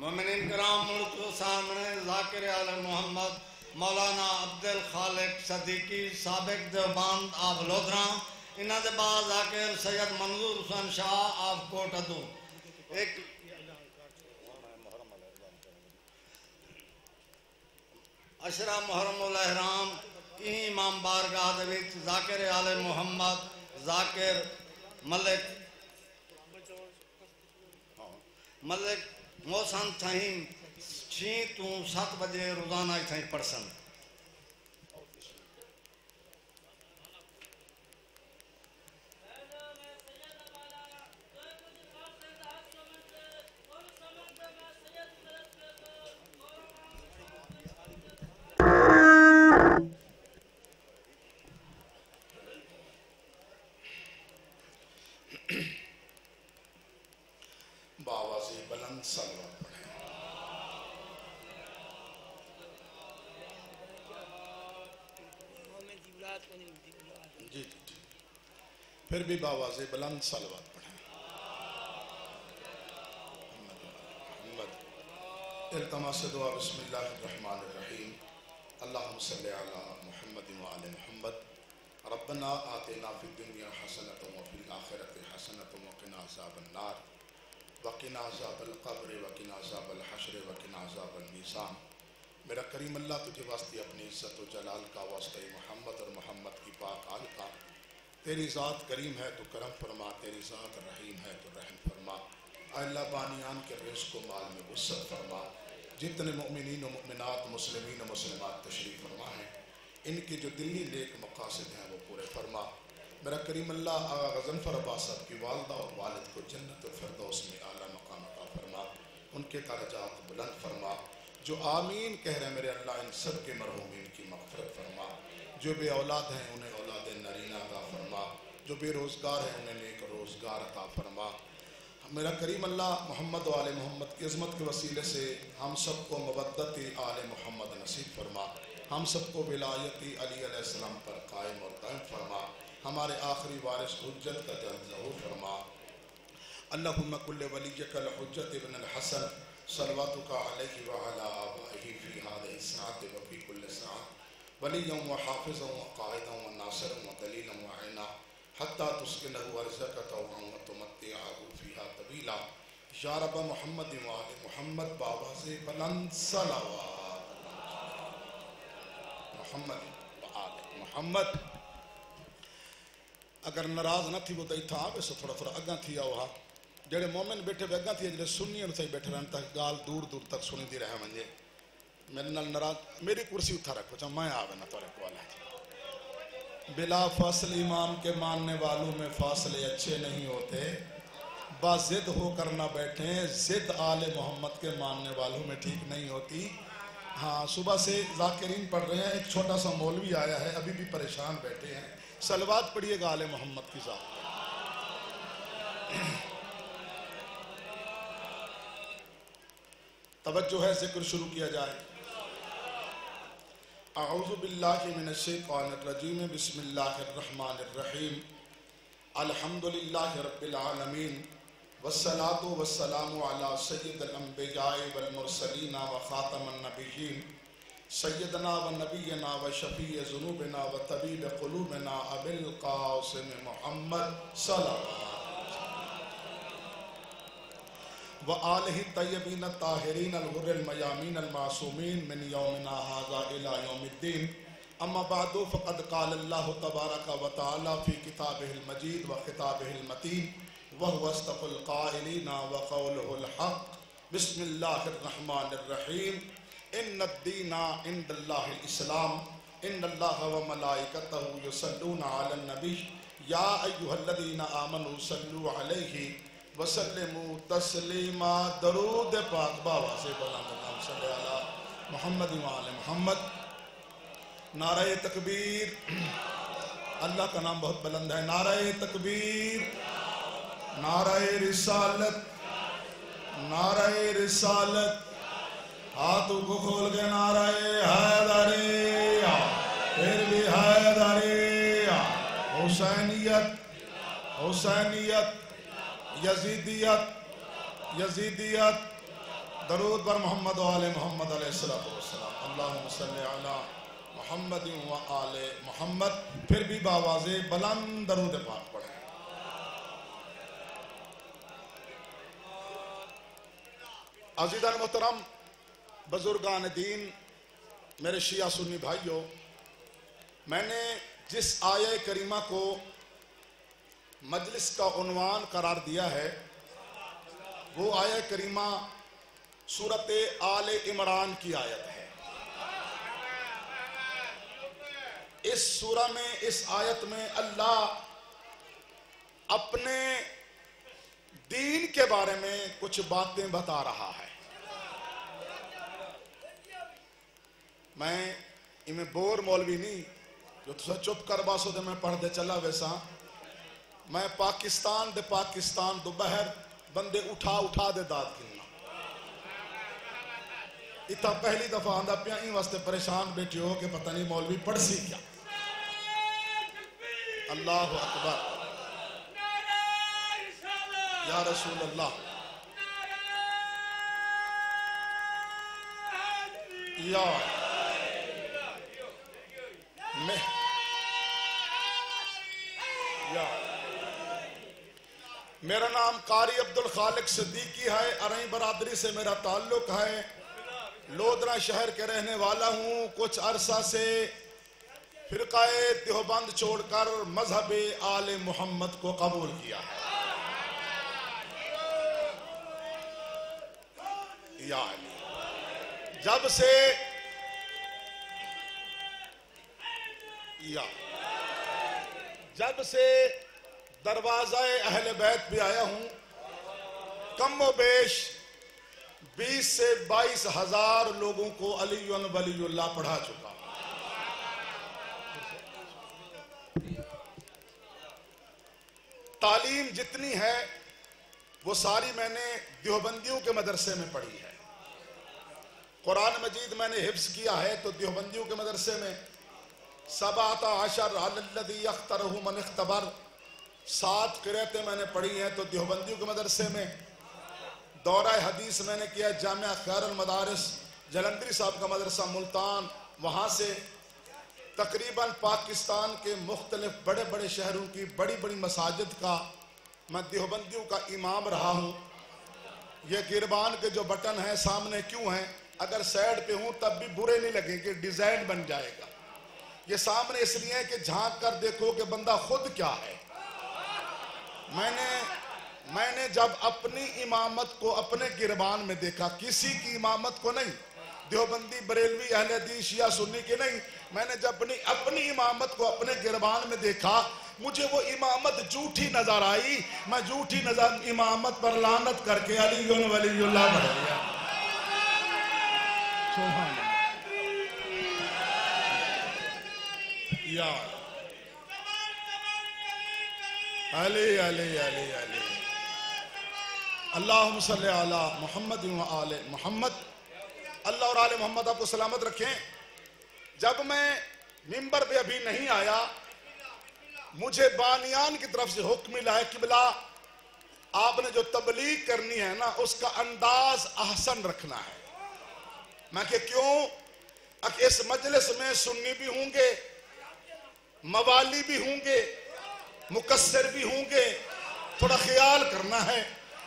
مومنین کرام ملک کے سامنے ذاکر آل محمد مولانا عبدالخالق صدیقی سابق دیوبند آف لودھراں انہاں دے بعد ذاکر سید منظور حسین شاہ آف کوٹ ادو ایک اشرا محرم الاحرام امام بارگاہ دے وچ ذاکر آل محمد ذاکر ملک محسن تھائیں 6 تو 7 بجے روزانہ تھائیں پڑسن باواز بلند صلوات پڑھیں جی پھر بھی باواز بلند صلوات پڑھیں محمد التماس دعا بسم اللہ الرحمن الرحیم اللہم صلی علی محمد وعلی محمد ربنا آتنا فی الدنیا حسنۃ وفی الآخرۃ حسنۃ وقنا عذاب النار وقنا عذاب القبر وقنا عذاب الحشر وقنا عذاب المیزان میرا کریم اللہ تجھے واسطے اپنی عزت و جلال کا واسطہ محمد اور محمد کی پاک آل کا تیری ذات کریم ہے تو کرم فرما تیری ذات رحیم ہے تو رحم فرما اے اللہ بانیان کے رزق و مال میں وسعت فرما جتنے مؤمنین و مؤمنات مسلمین و مسلمات تشریف فرما ہیں ان کی جو دلی نیک مقاصد ہیں وہ پورے فرما میرا کریم اللہ آغا غضنفر عباس صاحب کی والدہ اور والد کو جنت الفردوس میں اعلیٰ مقام عطا فرما ان کے درجات بلند فرما جو آمین کہہ رہے ہیں میرے اللہ ان سب کے مرحومین کی مغفرت فرما جو بے اولاد ہیں انہیں اولاد نرینہ عطا فرما جو بے روزگار ہیں انہیں نیک روزگار عطا فرما میرا کریم اللہ محمد و آل محمد کی عظمت کے وسیلے سے ہم سب کو مودت آل محمد نصیب فرما ہم سب کو ولایت علی علیہ السلام پر قائم اور قائم فرما ہمارے آخری وارث حجت کا جلد ظہور فرما اللہم کل ولیک الحجت ابن الحسن صلواتک علیہ وعلا آبائہ فی هذه الساعة وفی کل ساعة ولیا وحافظا وقائدا وناصرا ودلیلا وعینا حتی تسکنہ ارزق طوعا وتمتعہ فیہا طویلا یا رب محمد وآل محمد باواز بلند صلوات محمد وآل محمد اگر ناراض نہ تھی وہ تو اتھا آوے سو تھوڑا تھوڑا اگاں تھی آوہا جڑے مومن بیٹھے بے اگاں تھی جڑے سنی ان سے بیٹھے رہن تک گال دور دور تک سنی دی رہے منجے میرے نال ناراض میری کرسی اتھا رکھو چاہ میں آوے نہ تورے کو اللہ بلا فاصل ایمان کے ماننے والوں میں فاصلے اچھے نہیں ہوتے با ضد ہو کر نہ بیٹھیں ضد آل محمد کے ماننے والوں میں ٹھیک نہیں ہوتی ہاں صبح سے ذاکرین پڑھ رہے ہیں ایک چھوٹا سا مولوی آیا ہے ابھی بھی پریشان بیٹھے ہیں صلوات پڑھیے گا آل محمد کی ذات توجہ ہے ذکر شروع کیا جائے اعوذ باللہ من الشیطان الرجیم بسم اللہ الرحمن الرحیم الحمدللہ رب العالمین والصلاة والسلام علی سید الانبیاء والمرسلین وخاتم النبیین سیدنا و نبینا و شفیع ذنوبنا و طبیب قلوبنا ابی القاسم محمد صلی اللہ و آلہ الطیبین الطاہرین الغر المیامین المعصومین من یومنا ھذا الی یوم الدین اما بعد فقد قال اللہ تبارک و تعالی فی کتابہ المجید و خطابہ المتین وهو اصدق القائلین وقولہ الحق بسم اللہ الرحمن الرحیم ان الدین عند اللہ الاسلام ان اللہ وملائکتہ یصلون علی النبی یا ایہا الذین آمنوا صلوا علیہ وسلموا تسلیما درود پاک بابا سے بلند نام صلی علی محمد وآل محمد نعرہ تکبیر اللہ کا نام بہت بلند ہے نعرہ تکبیر نعرہ رسالت نعرہ رسالت ہاتھوں کو کھول کے نعرہ حیدریہ پھر بھی حیدریہ حسینیت حسینیت یزیدیت یزیدیت درود بر محمد و آل محمد علیہ السلام. اللہم صلی علی محمد و آل محمد. پھر بھی باواز بلند درود پاک پڑھیں. عزیزان محترم، بزرگان دین، میرے شیعہ سنی بھائیوں، میں نے جس آیہ کریمہ کو مجلس کا عنوان قرار دیا ہے وہ آیہ کریمہ سورۃ آل عمران کی آیت ہے. اس سورہ میں، اس آیت میں اللہ اپنے دین کے بارے میں کچھ باتیں بتا رہا ہے. میں بور مولوی نہیں جو تو چپ کر باسو دے میں پڑھ دے چلا ویسا. میں پاکستان دو بہر بندے اٹھا دے داد گننا. اتنا پہلی دفعہ آندہ پیا این واسطے پریشان بیٹھے ہو کہ پتہ نہیں مولوی پڑھ سی کیا. اللہ اکبر یا رسول اللہ. میرا نام قاری عبدالخالق صدیقی ہے. ارائیں برادری سے میرا تعلق ہے. لودھرا شہر کے رہنے والا ہوں. کچھ عرصہ سے فرقہ دیوبند چھوڑ کر مذہب آل محمد کو قبول کیا ہے. جب سے دروازہ اہل بیت بھی آیا ہوں، کم و بیش 20 سے 22 ہزار لوگوں کو علی ولی اللہ پڑھا چکا. تعلیم جتنی ہے وہ ساری میں نے دیوبندیوں کے مدرسے میں پڑھی ہے. قرآن مجید میں نے حفظ کیا ہے تو دیوبندیوں کے مدرسے میں 17 علی الذی اخترہ من اختبر 7 قرأتیں میں نے پڑھی ہیں تو دیوبندیوں کے مدرسے میں. دورہ حدیث میں نے کیا جامعہ خیر المدارس جلندری صاحب کا مدرسہ ملتان. وہاں سے تقریباً پاکستان کے مختلف بڑے بڑے شہروں کی بڑی بڑی مساجد کا میں دیوبندیوں کا امام رہا ہوں. یہ گربان کے جو بٹن ہیں سامنے کیوں ہیں؟ اگر سائیڈ پہ ہوں تب بھی برے نہیں لگیں کہ ڈیزائن بن جائے گا. یہ سامنے اس لیے کہ جھانک کر دیکھو کہ بندہ خود کیا ہے. میں نے جب اپنی امامت کو اپنے گربان میں دیکھا، کسی کی امامت کو نہیں، دیوبندی بریلوی اہل حدیث شیعہ سنی کے نہیں، میں نے جب اپنی امامت کو اپنے گربان میں دیکھا مجھے وہ امامت جھوٹی نظر آئی. میں جھوٹی امامت پر لعنت کر کے علی ولی اللہ پڑھ لیا. علی علی علی علی. اللہم صلی علی محمد و آل محمد. اللہ اور آل محمد آپ کو سلامت رکھیں. جب میں منبر پہ ابھی نہیں آیا مجھے بانیان کی طرف سے حکم ملا ہے قبلہ آپ نے جو تبلیغ کرنی ہے نا اس کا انداز احسن رکھنا ہے. میں کہ کیوں؟ اس مجلس میں سنی بھی ہوں گے، موالی بھی ہوں گے، مقصر بھی ہوں گے، تھوڑا خیال کرنا ہے.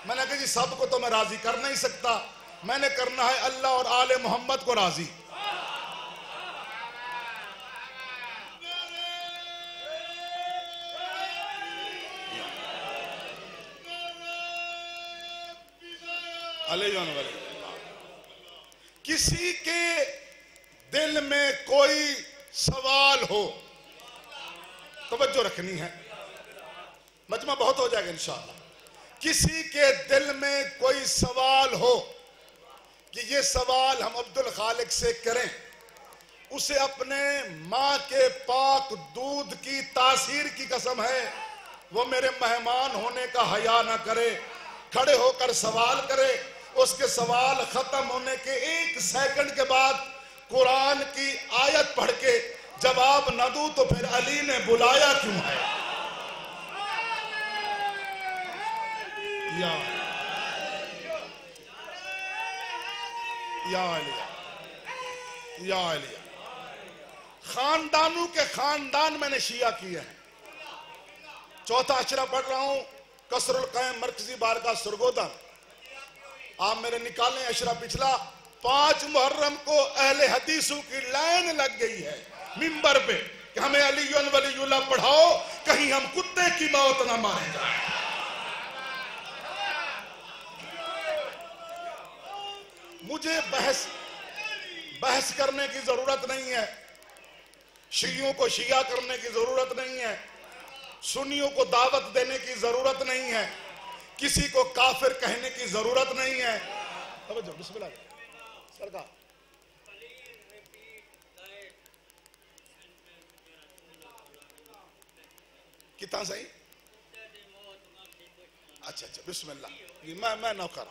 میں نے کہا جی سب کو تو میں راضی کر نہیں سکتا، میں نے کرنا ہے اللہ اور آل محمد کو راضی. کسی کے دل میں کوئی سوال ہو، توجہ رکھنی ہے، مجمع بہت ہو جائے گا انشاءاللہ. کسی کے دل میں کوئی سوال ہو کہ یہ سوال ہم عبدالخالق سے کریں، اسے اپنے ماں کے پاک دودھ کی تاثیر کی قسم ہے وہ میرے مہمان ہونے کا حیا نہ کرے، کھڑے ہو کر سوال کرے. اس کے سوال ختم ہونے کے 1 سیکنڈ کے بعد قرآن کی آیت پڑھ کے جواب نہ دوں تو پھر علی نے بلایا کیوں ہے. یا علی یا علی خاندانوں کے خاندان میں نے شیعہ کیے ہیں. چوتھا اشرا پڑھ رہا ہوں قصر القیم مرکزی بارگاہ سرگودا. آپ میرے نکالیں اشرا پچھلا. 5 محرم کو اہل حدیثوں کی لائن لگ گئی ہے منبر پہ کہ ہمیں علی ولی اللہ پڑھاؤ کہیں ہم کتے کی موت نہ مارے جائیں. مجھے بحث کرنے کی ضرورت نہیں ہے. شیعوں کو شیعہ کرنے کی ضرورت نہیں ہے. سنیوں کو دعوت دینے کی ضرورت نہیں ہے. کسی کو کافر کہنے کی ضرورت نہیں ہے. توجہ بسم اللہ سرکار. کتنا صحیح. اچھا بسم اللہ. میں نوکر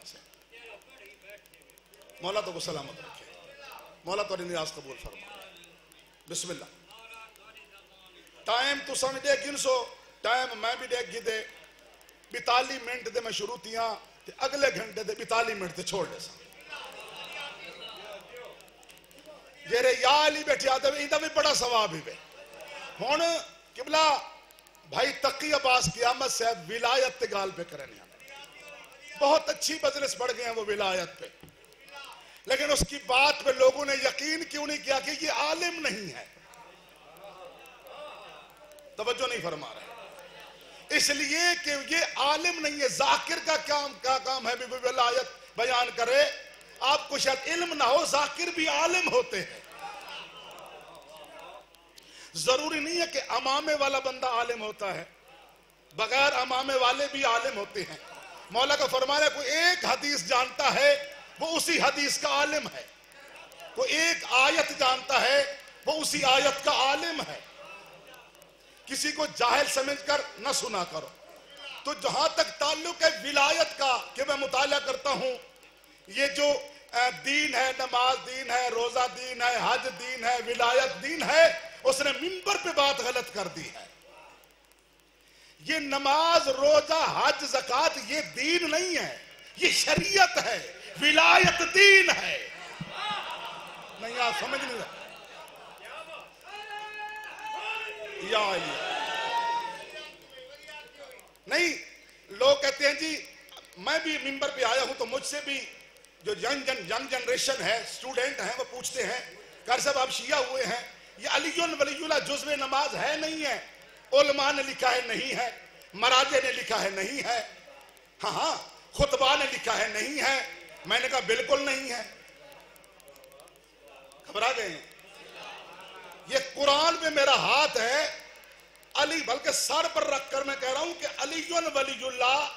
سے مولا تو کو سلامت رکھے. مولا تو نیاز قبول فرما. بسم اللہ. ٹائم تو سمجھے گنسو ٹائم میں بھی دیکھ گی دے 42 منٹ دے میں شروع تیاں تے اگلے گھنٹے دے 42 منٹ دے چھوڑ دے سا. جیرے یا علی بیٹھی آتے ہوئے ایدہ بھی بڑا ثواب ہی بے. ہون قبلہ بھائی تقی عباس قیامت سے ولایت تے گال پہ کرنے ہمیں بہت اچھی مجلس بڑھ گئے ہیں وہ ولایت پہ. لیکن اس کی بات پہ لوگوں نے یقین کیوں نہیں کیا کہ یہ عالم نہیں ہے. توجہ نہیں فرما رہے. اس لیے کہ یہ عالم نہیں ہے. ذاکر کا کیا کام ہے بھی ولایت بیان کرے. آپ کو شاید علم نہ ہو ذاکر بھی عالم ہوتے ہیں. ضروری نہیں ہے کہ امامے والا بندہ عالم ہوتا ہے. بغیر امامے والے بھی عالم ہوتے ہیں. مولا کا فرمانا ہے کوئی ایک حدیث جانتا ہے وہ اسی حدیث کا عالم ہے. کوئی ایک آیت جانتا ہے وہ اسی آیت کا عالم ہے. کسی کو جاہل سمجھ کر نہ سنا کرو. تو جہاں تک تعلق ہے ولایت کا کہ میں مطالعہ کرتا ہوں یہ جو دین ہے نماز دین ہے روزہ دین ہے حج دین ہے ولایت دین ہے اس نے منبر پہ بات غلط کر دی ہے. یہ نماز روزہ حج زکوٰۃ یہ دین نہیں ہے یہ شریعت ہے. ولایت دین ہے. نہیں آپ سمجھ نہیں رہے. یا نہیں لوگ کہتے ہیں جی میں بھی منبر پہ آیا ہوں تو مجھ سے بھی جو ینگ جنریشن ہے سٹوڈنٹ ہیں وہ پوچھتے ہیں قاری صاحب آپ شیعہ ہوئے ہیں یہ علی ولی اللہ جزو نماز ہے نہیں ہے. علماء نے لکھا ہے نہیں ہے. مراجع نے لکھا ہے نہیں ہے. ہاں خطبہ نے لکھا ہے نہیں ہے. میں نے کہا بالکل نہیں ہے. گھبرا گئے ہیں. یہ قرآن پہ میرا ہاتھ ہے علی بلکہ سر پر رکھ کر میں کہہ رہا ہوں کہ علی ولی اللہ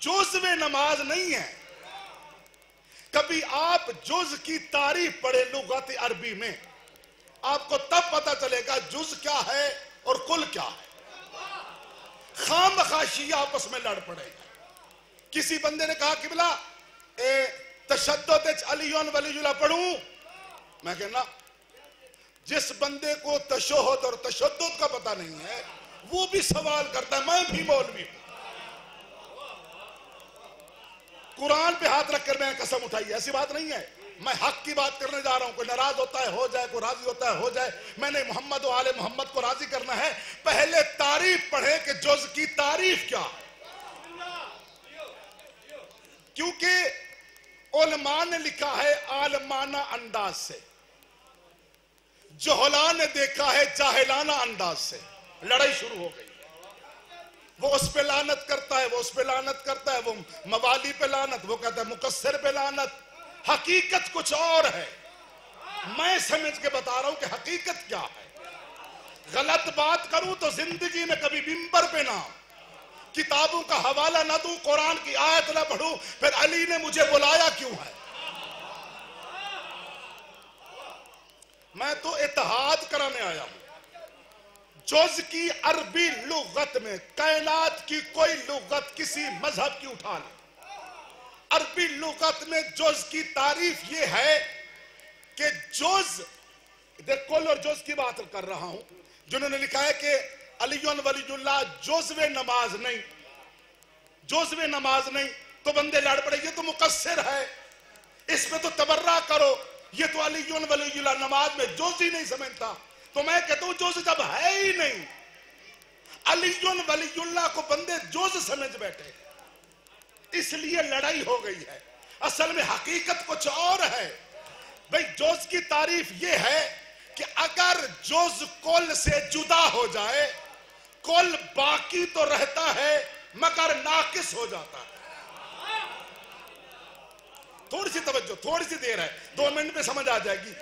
جزو نماز نہیں ہے. کبھی آپ جز کی تعریف پڑھے لغت عربی میں آپ کو تب پتہ چلے گا جز کیا ہے اور کل کیا ہے. خام خاشی آپس میں لڑ پڑے گا. کسی بندے نے کہا قبلہ تشدد علی ولی اللہ پڑھوں. میں کہنا جس بندے کو تشہد اور تشدد کا پتہ نہیں ہے وہ بھی سوال کرتا ہے. میں بھی مولوی ہوں. قرآن پہ ہاتھ رکھ کر میں نے قسم اٹھائی ایسی بات نہیں ہے. میں حق کی بات کرنے جا رہا ہوں. کوئی ناراض ہوتا ہے ہو جائے کوئی راضی ہوتا ہے ہو جائے. میں نے محمد و آل محمد کو راضی کرنا ہے. پہلے تعریف پڑھے کہ جز کی تعریف کیا ہے. کیونکہ علماء نے لکھا ہے عالمانہ انداز سے. جہلاء نے دیکھا ہے جاہلانہ انداز سے. لڑائی شروع ہو گئی. وہ اس پہ لعنت کرتا ہے وہ اس پہ لعنت کرتا ہے. وہ موالی پہ لعنت وہ کہتا ہے مقصر پہ لعنت. حقیقت کچھ اور ہے. میں سمجھ کے بتا رہا ہوں کہ حقیقت کیا ہے. غلط بات کروں تو زندگی میں کبھی منبر پہ نہ کتابوں کا حوالہ نہ دوں قرآن کی آیت نہ پڑھوں پھر علی نے مجھے بلایا کیوں ہے. میں تو اتحاد کرانے آیا ہوں. جز کی عربی لغت میں کائنات کی کوئی لغت کسی مذہب کی اٹھا لے. عربی لغت میں جز کی تعریف یہ ہے کہ جز کل اور جز کی بات کر رہا ہوں. جنہوں نے لکھا ہے کہ علی ولی اللہ جزو نماز نہیں جزو نماز نہیں تو بندے لڑ پڑے یہ تو مقصر ہے اس میں تو تبرہ کرو، یہ تو علی ولی اللہ نماز میں جز ہی نہیں سمجھتا. تو میں کہتا ہوں جز جب ہے ہی نہیں، علی ولی اللہ کو بندے جز سمجھ بیٹھے، اس لیے لڑائی ہو گئی ہے. اصل میں حقیقت کچھ اور ہے. بھئی جز کی تعریف یہ ہے کہ اگر جز کل سے جدا ہو جائے، کل باقی تو رہتا ہے مگر ناقص ہو جاتا ہے. تھوڑی سی توجہ، تھوڑی سی دیر ہے، 2 منٹ میں سمجھ آ جائے گی.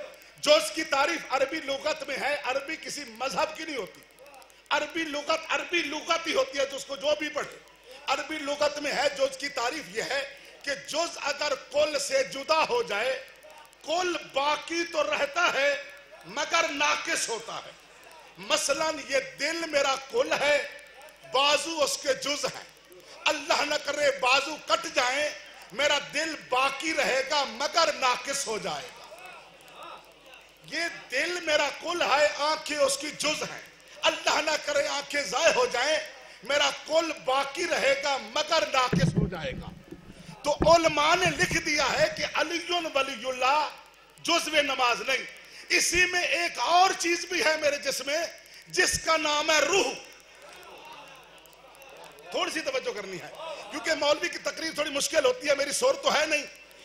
جز کی تعریف عربی لغت میں ہے. عربی کسی مذہب کی نہیں ہوتی. عربی لغت ہی ہوتی ہے، جس کو جو بھی پڑھے. عربی لغت میں ہے جز کی تعریف یہ ہے کہ جز اگر کل سے جدا ہو جائے، کل باقی تو رہتا ہے مگر ناقص ہوتا ہے. مثلا یہ دل میرا کل ہے، بازو اس کے جز ہیں. اللہ نہ کرے بازو کٹ جائیں، میرا دل باقی رہے گا مگر ناقص ہو جائے گا. یہ دل میرا کل ہے، آنکھیں اس کی جز ہیں. اللہ نہ کرے آنکھیں ضائع ہو جائیں، میرا کل باقی رہے گا مگر ناقص ہو جائے گا. تو علماء نے لکھ دیا ہے کہ علی ولی اللہ جزو نماز نہیں. اسی میں ایک اور چیز بھی ہے میرے جسم میں، جس کا نام ہے روح. تھوڑی سی توجہ کرنی ہے، کیونکہ مولوی کی تقریر تھوڑی مشکل ہوتی ہے. میری صورت تو ہے نہیں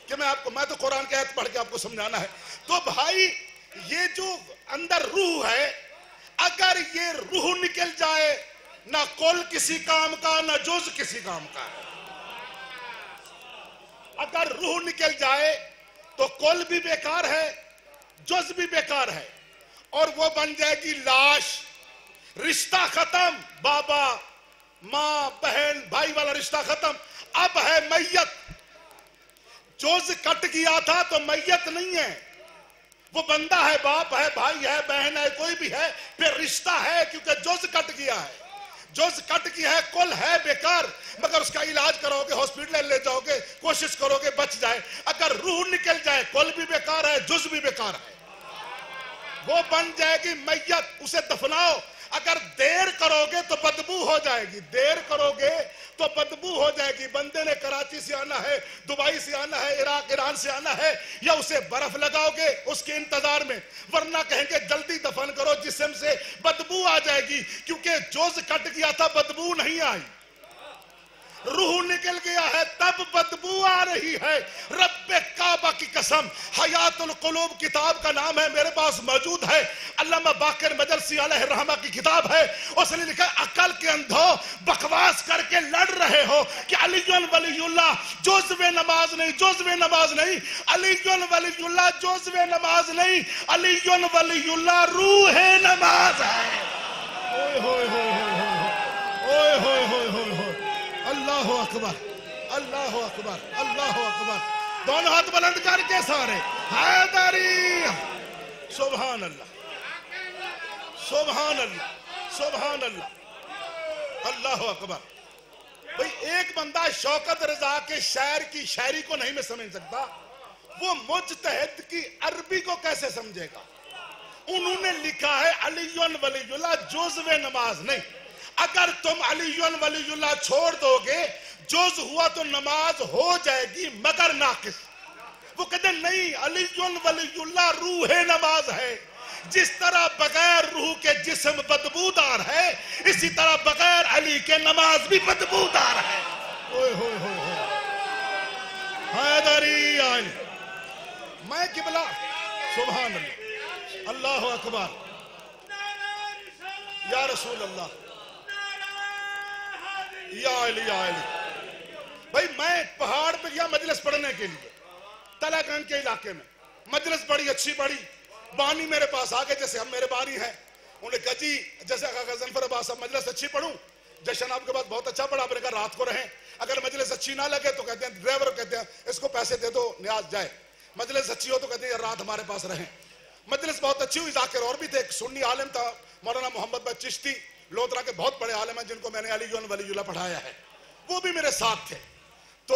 کہ میں تو قرآن کی آیت پڑھ کے آپ کو سمجھانا ہے. تو بھائی یہ جو اندر روح ہے، اگر یہ روح نکل جائے، نہ کل کسی کام کا نہ جز کسی کام کا. اگر روح نکل جائے تو کل بھی بیکار ہے، جز بھی بیکار ہے، اور وہ بن جائے گی لاش. رشتہ ختم، بابا ماں بہن بھائی والا رشتہ ختم. اب ہے میت. جز کٹ گیا تھا تو میت نہیں ہے، وہ بندہ ہے، باپ ہے، بھائی ہے، بہن ہے، کوئی بھی ہے، پھر رشتہ ہے، کیونکہ جز کٹ گیا ہے. جز کٹ گیا ہے، کل ہے بیکار، مگر اس کا علاج کرو گے، ہاسپٹل لے جاؤ گے، کوشش کرو گے بچ جائے. اگر روح نکل جائے، کل بھی بیکار ہے، جز بھی بیکار ہے، وہ بن جائے گی میت. اسے دفناؤ. اگر دیر کرو گے تو بدبو ہو جائے گی، دیر کرو گے تو بدبو ہو جائے گی. بندے نے کراچی سے آنا ہے، دبئی سے آنا ہے، عراق ایران سے آنا ہے، یا اسے برف لگاؤ گے اس کے انتظار میں، ورنہ کہیں گے جلدی دفن کرو، جسم سے بدبو آ جائے گی. کیونکہ جوز کٹ گیا تھا، بدبو نہیں آئی. روح نکل گیا ہے تب بدبو آ رہی ہے. رب کعبہ کی قسم، حیات القلوب کتاب کا نام ہے، میرے پاس موجود ہے. علامہ باقر مجلسی علیہ الرحمہ کی کتاب ہے. اس نے لکھا عقل کے اندھو بکواس کر کے لڑ رہے ہو کہ علی ولی اللہ جزو نماز نہیں، جزو نماز نہیں. علی ولی اللہ جزو نماز نہیں، علی ولی اللہ روح نماز ہے. اوئے ہوئے ہوئے ہوئے ہوئے ہوئے ہوئے ہوئے. اللہ اکبر، اللہ اکبر، اللہ اکبر. دونوں ہاتھ بلند کر کے سارے حیدری. سبحان اللہ، سبحان اللہ، سبحان اللہ، اللہ اکبر. بھئی ایک بندہ شوکت رضا کے شعر کی شاعری کو نہیں میں سمجھ سکتا، وہ مجتہد کی عربی کو کیسے سمجھے گا؟ انہوں نے لکھا ہے علی ولی اللہ جزو نماز نہیں. اگر تم علی ولی اللہ چھوڑ دو گے، جز ہوا تو نماز ہو جائے گی مگر ناقص. وہ کہتے ہیں نہیں، علی ولی اللہ روح نماز ہے. جس طرح بغیر روح کے جسم بدبودار ہے، اسی طرح بغیر علی کے نماز بھی بدبودار ہے. اوئے ہوئے ہوئے ہوئے. حیدری آئین میں قبلہ. سبحان اللہ، اللہ اکبر. یا رسول اللہ، یا علی، یا علی. بھئی میں پہاڑ پہ گیا مجلس پڑھنے کے لیے، تلہ گنج کے علاقے میں. مجلس بڑی اچھی پڑھی. بانی میرے پاس آگئے، جیسے ہم میرے بانی ہیں. انہوں نے کہا جی جیسے آقا غضنفر عباس صاحب مجلس اچھی پڑھوں. جشن آپ کے بعد بہت اچھا پڑھا. آپ نے کہا رات کو رہیں، اگر مجلس اچھی نہ لگے تو کہتے ہیں ڈرائیور کہتے ہیں اس کو پیسے دے دو نیاز جائے. مجلس اچھی ہو تو کہتے ہیں رات ہمارے پاس رہیں. مجلس بہت اچھی ہوئی. ذاکر اور بھی تھے. ایک سنی عالم تھا مولانا محمد بھائی چشتی، لودھرا کے بہت بڑے عالم ہیں جن کو میں نے علی ولی اللہ پڑھایا ہے. وہ بھی میرے ساتھ تھے. تو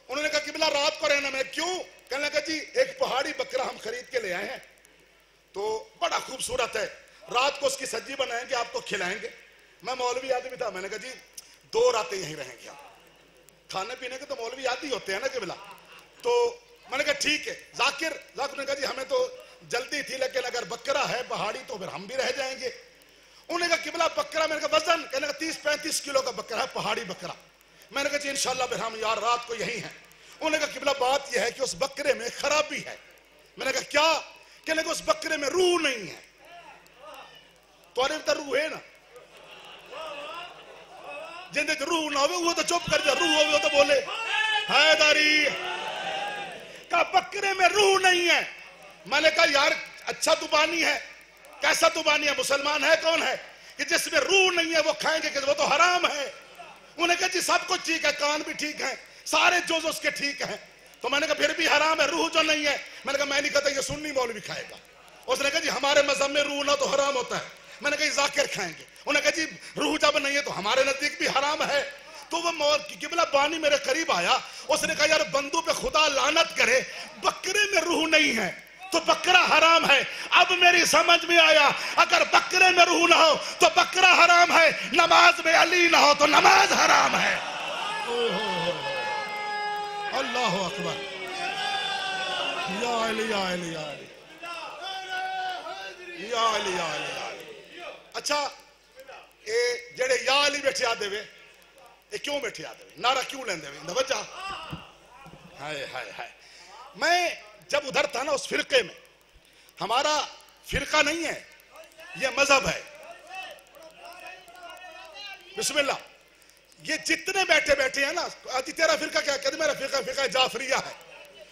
انہوں نے کہا قبلہ رات کو رہنا. میں کیوں؟ کہنے لگا جی ایک پہاڑی بکرا ہم خرید کے لے آئے ہیں، تو بڑا خوبصورت ہے، رات کو اس کی سجی بنائیں گے، آپ کو کھلائیں گے. میں مولوی آدمی تھا. میں نے کہا جی 2 راتیں یہیں رہیں گے. آپ کھانے پینے کے تو مولوی عادی ہوتے ہیں نا قبلہ. تو میں نے کہا ٹھیک ہے ذاکر نے کہا جی ہمیں تو جلدی تھی لیکن اگر بکرا ہے پہاڑی تو پھر ہم بھی رہ جائیں گے. انہوں نے کہا قبلہ بکرا, میں نے کہا وزن, کہنے کا 30-35 کلو کا بکرا ہے پہاڑی بکرا. میں نے کہا جی انشاءاللہ پھر ہم یار رات کو یہی ہیں. انہوں نے کہا قبلہ بات یہ ہے کہ اس بکرے میں خرابی ہے. میں نے کہا کیا؟ کہنے کہ اس بکرے میں روح نہیں ہے. تو ارے روح ہے نا, جن دے روح نہ ہوئے وہ تو چپ کر جا, روح ہوئے تو بولے حیداری. کہا بکرے میں روح نہیں ہے. میں نے کہا یار اچھا تبانی ہے. کیسا تبانی ہے؟ مسلمان ہے کون ہے کہ جس میں روح نہیں ہے وہ کھائیں گے کہ وہ تو حرام ہے. انہوں نے کہا جی سب کچھ ٹھیک ہے, کان بھی ٹھیک ہیں, سارے جوز اس کے ٹھیک ہیں. تو میں نے کہا پھر بھی حرام ہے, روح جو نہیں ہے. میں نے کہا میں نہیں کہتا یہ سنی مولوی کھائے گا. اس نے کہا جی ہمارے مذہب میں روح نہ تو حرام ہوتا ہے. میں نے کہا ذاکر کھائیں گے. انہوں نے کہا جی روح جب نہیں ہے تو ہمارے نزدیک بھی حرام ہے. تو وہ قبلہ بانی میرے قریب آیا. اس نے کہا یار بندوں پہ خدا لعنت کرے, بکرے میں روح نہیں ہے تو بکرا حرام ہے. اب میری سمجھ میں آیا اگر بکرے میں روح نہ ہو تو بکرا حرام ہے, نماز میں علی نہ ہو تو نماز حرام ہے. اللہ اکبر. یا علی یا علی یا علی یا علی یا علی یا علی. اچھا اے جڑے یا علی بیٹھے آدھے وے, یہ کیوں بیٹھے آدھے وے, نعرہ کیوں لیندے وے, وجہ ہائے ہائے ہائے. میں جب ادھر تھا نا اس فرقے میں, ہمارا فرقہ نہیں ہے یہ مذہب ہے. بسم اللہ. یہ جتنے بیٹھے ہیں نا, آجی تیرا فرقہ کیا کہتے, میرا فرقہ جعفریہ ہے.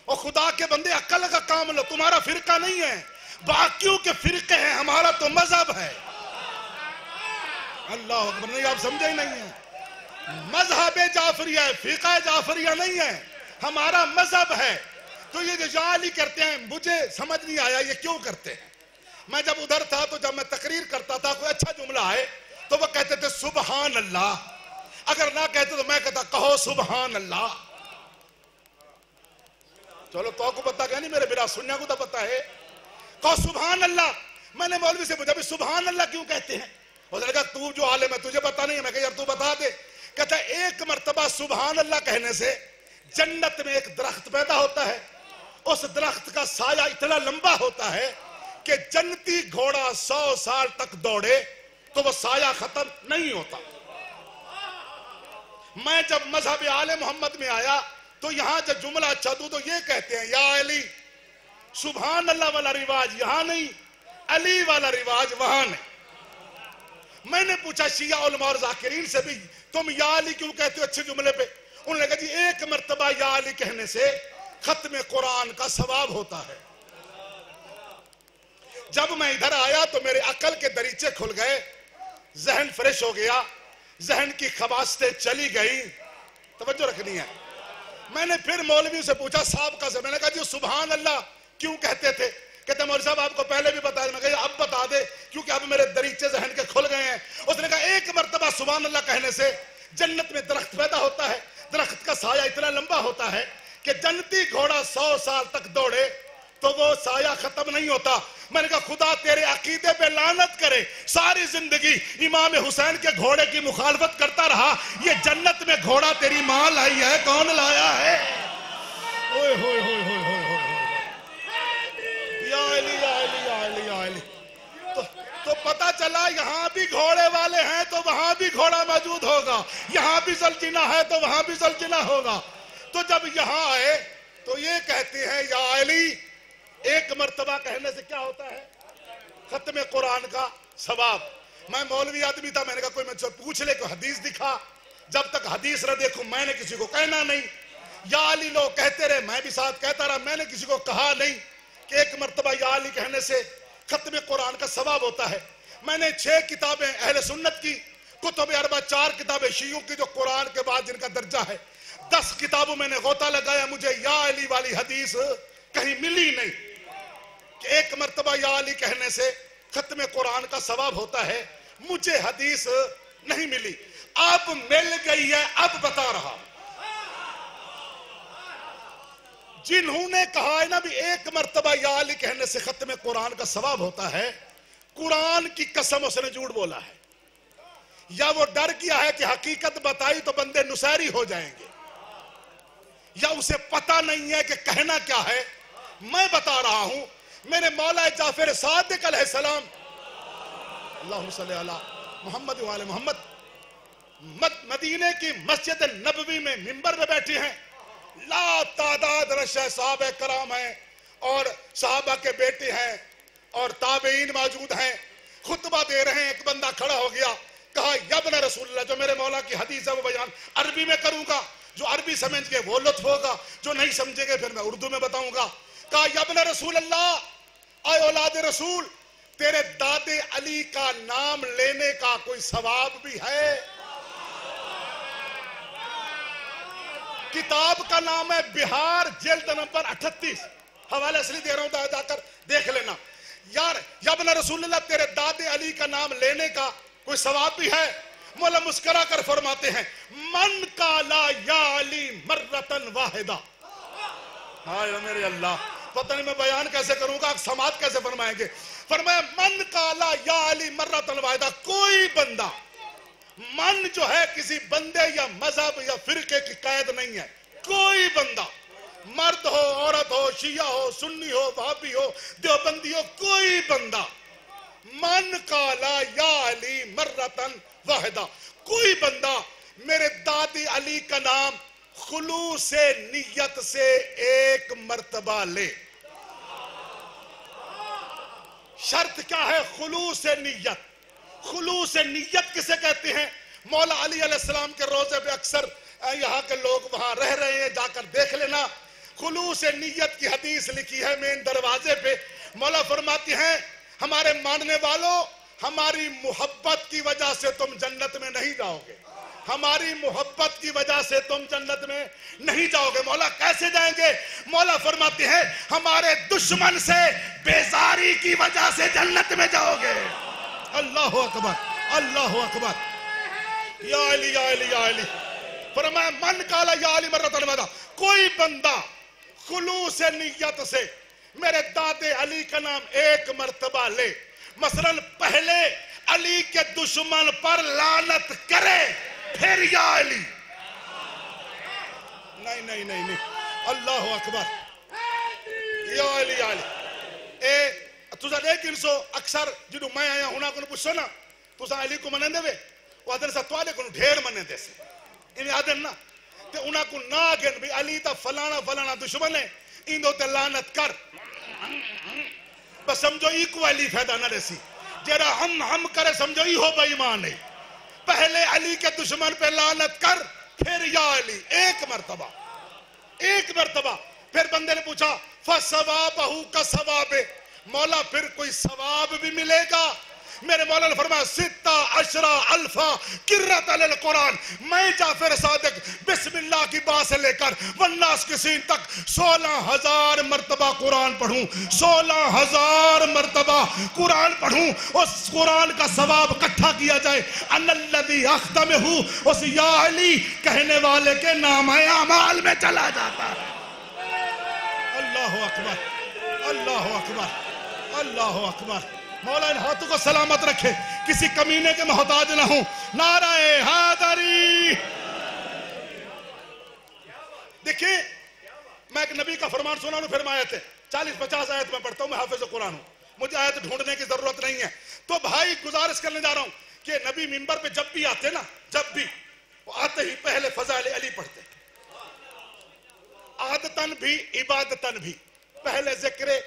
اور خدا کے بندے عقل کا کام لو, تمہارا فرقہ نہیں ہے, باقیوں کے فرقے ہیں, ہمارا تو مذہب ہے. اللہ اکبر. نہیں آپ سمجھے ہی نہیں ہیں, مذہب جعفریہ ہے, فرقہ جعفریہ نہیں ہے, ہمارا مذہب ہے. تو یہ جو جعلی کرتے ہیں مجھے سمجھ نہیں آیا یہ کیوں کرتے ہیں. میں جب ادھر تھا تو جب میں تقریر کرتا تھا کوئی اچھا جملہ آئے تو وہ کہتے تھے سبحان اللہ, اگر نہ کہتے تو میں کہتا کہو سبحان اللہ. چلو تو کو پتا کہ نہیں, میرے بلا سنیا کو تو پتا ہے, کہو سبحان اللہ. میں نے مولوی سے پوچھا بھی سبحان اللہ کیوں کہتے ہیں؟ اس نے کہا تو جو عالم ہے تجھے پتا نہیں ہے. میں کہا یار تو بتا دے. کہتا ہے ایک مرتبہ سبحان اللہ کہنے سے جنت میں ایک درخت پیدا ہوتا ہے, اس درخت کا سایہ اتنا لمبا ہوتا ہے کہ جنتی گھوڑا 100 سال تک دوڑے تو وہ سایہ ختم نہیں ہوتا. میں جب مذہب آل محمد میں آیا تو یہاں جب جملہ اچھا تو یہ کہتے ہیں یا علی. سبحان اللہ والا رواج یہاں نہیں, علی والا رواج وہاں نہیں. میں نے پوچھا شیعہ علماء اور ذاکرین سے بھی تم یا علی کیوں کہتے ہو اچھے جملے پہ؟ انہوں نے کہا جی ایک مرتبہ یا علی کہنے سے ختم قرآن کا ثواب ہوتا ہے. جب میں ادھر آیا تو میرے عقل کے دریچے کھل گئے, ذہن فریش ہو گیا, ذہن کی خباستیں چلی گئی. توجہ رکھنی ہے. میں نے پھر مولوی سے پوچھا سابقہ سے, میں نے کہا جی سبحان اللہ کیوں کہتے تھے؟ کہتے مولوی صاحب آپ کو پہلے بھی بتایا. میں کہا اب بتا دے کیونکہ اب میرے دریچے ذہن کے کھل گئے ہیں. اس نے کہا ایک مرتبہ سبحان اللہ کہنے سے جنت میں درخت پیدا ہوتا ہے, درخت کا سایہ اتنا لمبا ہوتا ہے کہ جنتی گھوڑا 100 سال تک دوڑے تو وہ سایہ ختم نہیں ہوتا. میں نے کہا خدا تیرے عقیدے پہ لعنت کرے, ساری زندگی امام حسین کے گھوڑے کی مخالفت کرتا رہا, یہ جنت میں گھوڑا تیری ماں لائی ہے, کون لایا ہے؟ اوئے ہوئے ہوئے ہوئے ہوئے یا علی یا علی یا علی یا علی. تو پتا چلا یہاں بھی گھوڑے والے ہیں تو وہاں بھی گھوڑا موجود ہوگا, یہاں بھی زلجنہ ہے تو وہاں بھی زلجنہ ہوگا. تو جب یہاں آئے تو یہ کہتے ہیں یا علی, ایک مرتبہ کہنے سے کیا ہوتا ہے؟ ختم قرآن کا ثواب. میں مولوی آدمی تھا, میں نے کہا کوئی مجھ سے پوچھ لے کوئی حدیث دکھا. جب تک حدیث نہ دیکھوں میں نے کسی کو کہنا نہیں. یا علی لوگ کہتے رہے, میں بھی ساتھ کہتا رہا, میں نے کسی کو کہا نہیں کہ ایک مرتبہ یا علی کہنے سے ختم قرآن کا ثواب ہوتا ہے. میں نے 6 کتابیں اہل سنت کی, کتب اربع 4 کتابیں شیعوں کی جو قرآن کے بعد جن کا درجہ ہے, 10 کتابوں میں نے غوطہ لگایا, مجھے یا علی والی حدیث کہیں ملی نہیں کہ ایک مرتبہ یا علی کہنے سے ختم قرآن کا ثواب ہوتا ہے. مجھے حدیث نہیں ملی, اب مل گئی ہے, اب بتا رہا. جنہوں نے کہا ہے نا بھی ایک مرتبہ یا علی کہنے سے ختم قرآن کا ثواب ہوتا ہے, قرآن کی قسم اس نے جھوٹ بولا ہے, یا وہ ڈر گیا ہے کہ حقیقت بتائی تو بندے نصیری ہو جائیں گے, یا اسے پتہ نہیں ہے کہ کہنا کیا ہے؟ میں بتا رہا ہوں، میرے مولا جعفر صادق علیہ السلام، اللہم صلی علی محمد و آل محمد، مدینے کی مسجد نبوی میں منبر میں بیٹھے ہیں، لا تعداد رشہ صحابہ کرام ہیں اور صحابہ کے بیٹے ہیں اور تابعین موجود ہیں، خطبہ دے رہے ہیں۔ ایک بندہ کھڑا ہو گیا، کہا یا ابن رسول اللہ، جو میرے مولا کی حدیث ہے وہ بیان عربی میں کروں گا، جو عربی سمجھ گے وہ لطف ہوگا، جو نہیں سمجھے گے پھر میں اردو میں بتاؤں گا۔ کہا یا ابن رسول اللہ، اے اولاد رسول، تیرے دادے علی کا نام لینے کا کوئی ثواب بھی ہے؟ کتاب کا نام ہے بہار، جلد نمبر 38، حوالے اس لیے دے رہا ہوں، جا کر دیکھ لینا۔ یار یا ابن رسول اللہ، تیرے دادے علی کا نام لینے کا کوئی ثواب بھی ہے؟ مولا مسکرا کر فرماتے ہیں من قالا یا علی مرتن واحدہ۔ ہائے میرے اللہ، پتہ نہیں میں بیان کیسے کروں گا، سماعت کیسے فرمائیں گے۔ فرمایا من قالا یا علی مرتن واحدہ، کوئی بندہ، من جو ہے کسی بندے یا مذہب یا فرقے کی قید نہیں ہے، کوئی بندہ، مرد ہو، عورت ہو، شیعہ ہو، سنی ہو، وہابی ہو، دیوبندی ہو، کوئی بندہ من قالا یا علی مرتن واحدہ، کوئی بندہ میرے دادی علی کا نام خلوص نیت سے ایک مرتبہ لے۔ شرط کیا ہے؟ خلوص نیت۔ خلوص نیت کسے کہتے ہیں؟ مولا علی علیہ السلام کے روضے پہ اکثر یہاں کے لوگ وہاں رہ رہے ہیں، جا کر دیکھ لینا، خلوص نیت کی حدیث لکھی ہے مین دروازے پہ۔ مولا فرماتے ہیں ہمارے ماننے والوں، ہماری محبت کی وجہ سے تم جنت میں نہیں جاؤ گے، ہماری محبت کی وجہ سے تم جنت میں نہیں جاؤ گے۔ مولا کیسے جائیں گے؟ مولا فرماتے ہیں ہمارے دشمن سے بیزاری کی وجہ سے جنت میں جاؤ گے۔ اللہ اکبر، اللہ اکبر، یا علی یا علی یا علی۔ فرمایا من قالا یا علی مرتن واحدہ، کوئی بندہ خلوص نیت سے میرے دادے علی کا نام ایک مرتبہ لے، مثلا پہلے علی کے دشمن پر لعنت کرے، پھر یا علی، نہیں نہیں نہیں نہیں، اللہ اکبر، یا علی یا علی۔ تُسا لیکن سو اکثر جنہوں میں آیا ہونا کو پوچھو نا تُسا علی کو منن دے وے، وہ آدھن سا توالے کو ڈھیر منن دے سے، انہیں آدھن نا تے انہاں کو نا گن بھی علی تا فلانا فلانا دشمن ہے، ان دو تے لعنت کر، بس سمجھو ای کو علی فیدہ نہ رسی، جیرا ہم کرے سمجھو ای ہو بے ایمان ہے۔ پہلے علی کے دشمن پہ لعنت کر، پھر یا علی، ایک مرتبہ، ایک مرتبہ۔ پھر بندے نے پوچھا فَثَوَابَهُ كَثَوَابِ، مولا پھر کوئی ثواب بھی ملے گا؟ میرے مولا نے فرمایا 16,000 قرۃ للقرآن، میں جعفر صادق بسم اللہ کی با سے لے کر والناس کی سین تک 16,000 مرتبہ قرآن پڑھوں، 16,000 مرتبہ قرآن پڑھوں، اس قرآن کا ثواب اکٹھا کیا جائے، ان الذی اختمہ، اس یا علی کہنے والے کے نام اعمال میں چلا جاتا ہے۔ اللہ اکبر، اللہ اکبر، اللہ اکبر۔ مولا ان ہاتھوں کو سلامت رکھے، کسی کمینے کے محتاج نہ ہوں۔ نعرہ حیدری۔ دیکھیں میں ایک نبی کا فرمان سنا ہوں، پھر میں آیت ہے 40-50 آیت میں پڑھتا ہوں، میں حافظ قرآن ہوں، مجھے آیت ڈھونڈنے کی ضرورت نہیں ہے۔ تو بھائی گزارش کرنے جا رہا ہوں کہ نبی منبر پہ جب بھی آتے نا، جب بھی وہ آتے ہی پہلے فضائل علی پڑھتے، عادتاً بھی عبادتاً بھی پہلے ذکر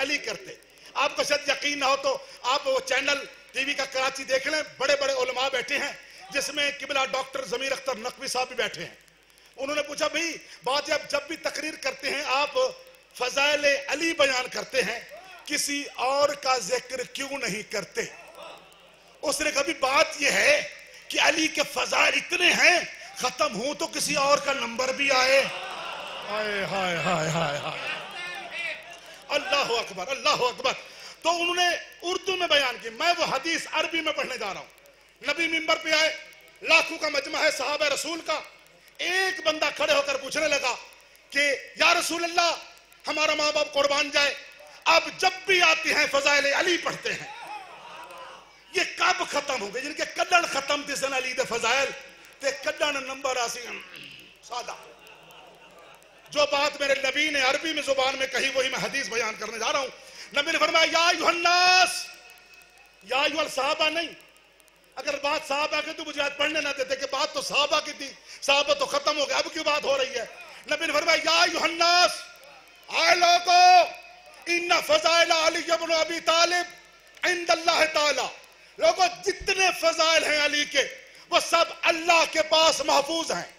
علی کرتے۔ آپ کو شاید یقین نہ ہو تو آپ وہ چینل ٹی وی کا کراچی دیکھ لیں، بڑے بڑے علماء بیٹھے ہیں، جس میں قبلہ ڈاکٹر ضمیر اختر نقوی صاحب بھی بیٹھے ہیں۔ انہوں نے پوچھا بھئی بات جب بھی تقریر کرتے ہیں آپ فضائل علی بیان کرتے ہیں، کسی اور کا ذکر کیوں نہیں کرتے؟ اس نے کہا بھی بات یہ ہے کہ علی کے فضائل اتنے ہیں، ختم ہوں تو کسی اور کا نمبر بھی آئے۔ ہائے ہائے ہائے ہائے ہائے، اللہ اکبر، اللہ اکبر۔ تو انہوں نے اردو میں بیان کی، میں وہ حدیث عربی میں پڑھنے جا رہا ہوں۔ نبی منبر پہ آئے، لاکھوں کا مجمع ہے صحابہ رسول کا، ایک بندہ کھڑے ہو کر پوچھنے لگا کہ یا رسول اللہ ہمارا ماں باپ قربان جائے، اب جب بھی آتے ہیں فضائل علی پڑھتے ہیں، یہ کب ختم ہو گئے؟ جن کے کڈن ختم تھی سن علی دے فضائل تے کڈن نمبر آسی سادہ جو بات میرے نبی نے عربی میں زبان میں کہی وہی میں حدیث بیان کرنے جا رہا ہوں. نبی نے فرمایا یا ایھا الناس، یا ایھا الصحابہ نہیں. اگر بات صحابہ کی تو مجھے آج پڑھنے نہ دیتے کہ بات تو صحابہ کی تھی، صحابہ تو ختم ہو گیا، اب کیوں بات ہو رہی ہے؟ نبی نے فرمایا یا ایھا الناس، اے لوگو، ان فضائل علی بن ابی طالب عند اللہ تعالی. لوگوں جتنے فضائل ہیں علی کے وہ سب اللہ کے پاس محفوظ ہیں.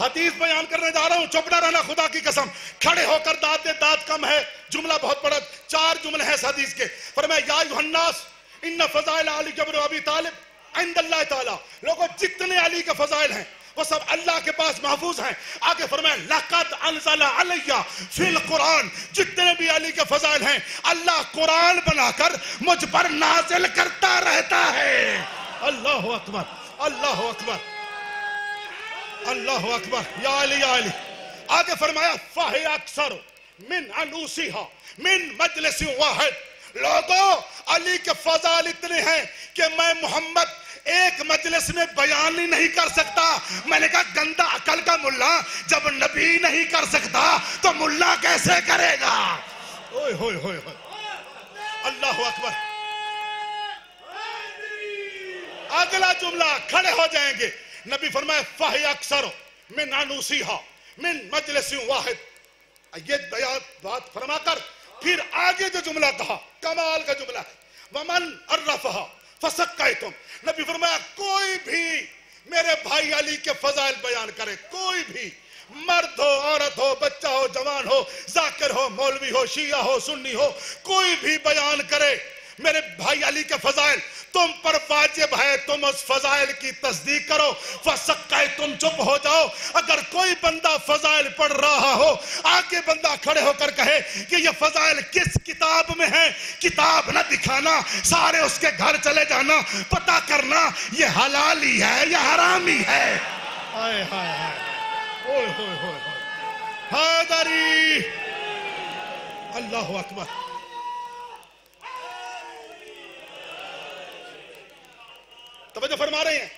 حدیث بیان کرنے جا رہا ہوں، چپ نہ رہنا خدا کی قسم. کھڑے ہو کر داد دے، داد کم ہے، جملہ بہت بڑا، 4 جملے ہیں اس حدیث کے. فرمایا یا ایھا الناس ان فضائل علی بن ابی طالب عند اللہ تعالی. لوگوں جتنے علی کے فضائل ہیں وہ سب اللہ کے پاس محفوظ ہیں. آگے فرمایا لقد انزل علی فی القرآن، جتنے بھی علی کے فضائل ہیں اللہ قرآن بنا کر مجھ پر نازل کرتا رہتا ہے. اللہ اکبر، اللہ اکبر، اللہ اکبر. یا علی یا علی. آگے فرمایا فَهِيَ أَكْثَرُ مِنْ عَنُوسِهَا مِنْ مَجْلِسٍ وَاحِدٍ. لوگوں علی کے فضائل اتنے ہیں کہ میں محمد ایک مجلس میں بیان ہی نہیں کر سکتا. میں نے کہا گندا عقل کا ملا جب نبی نہیں کر سکتا تو ملا کیسے کرے گا؟ اوئے ہوئے ہوئے ہوئے. اللہ اکبر. اگلا جملہ کھڑے ہو جائیں گے. نبی فرمائے فَهِيَ أَكْثَرُ مِنْ عَنُوسِهَا مِنْ مَجْلِسٍ وَاحِدٍ. یہ بات فرما کر پھر آگے جو جملہ کہا کمال کا جملہ ہے وَمَنْ عَرَّفَهَا فَسَقَّيْتُمْ. نبی فرمایا کوئی بھی میرے بھائی علی کے فضائل بیان کرے، کوئی بھی مرد ہو، عورت ہو، بچہ ہو، جوان ہو، ذاکر ہو، مولوی ہو، شیعہ ہو، سنی ہو، کوئی بھی بیان کرے میرے بھائی علی کے فضائل، تم پر واجب ہے تم اس فضائل کی تصدیق کرو. فَسَقَّيْتُمْ، چپ ہو جاؤ. اگر کوئی بندہ فضائل پڑھ رہا ہو، آگے بندہ کھڑے ہو کر کہے کہ یہ فضائل کس کتاب میں ہیں، کتاب نہ دکھانا، سارے اس کے گھر چلے جانا، پتہ کرنا یہ حلالی ہے یا حرامی ہے. ہائے ہائے ہائے، اوئے ہوئے ہوئے ہوئے. حیدری. اللہ اکبر. توجہ فرما رہے ہیں.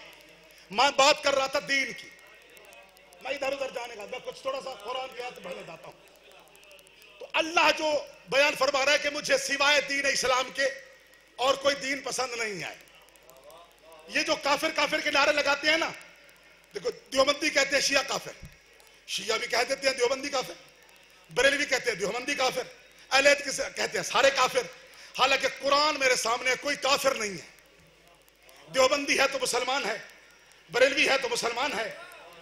میں بات کر رہا تھا دین کی، میں ادھر ادھر جانے کا، میں کچھ تھوڑا سا قرآن کی آیت پڑھنے جاتا ہوں. تو اللہ جو بیان فرما رہا ہے کہ مجھے سوائے دین اسلام کے اور کوئی دین پسند نہیں ہے. یہ جو کافر کافر کے نعرے لگاتے ہیں نا، دیکھو دیوبندی کہتے ہیں شیعہ کافر، شیعہ بھی کہہ دیتے ہیں دیوبندی کافر، بریلوی کہتے ہیں دیوبندی کافر، اہل حدیث کہتے ہیں سارے کافر. حالانکہ قرآن میرے سامنے کوئی کافر نہیں ہے. دیوبندی ہے تو مسلمان ہے، بریلوی ہے تو مسلمان ہے،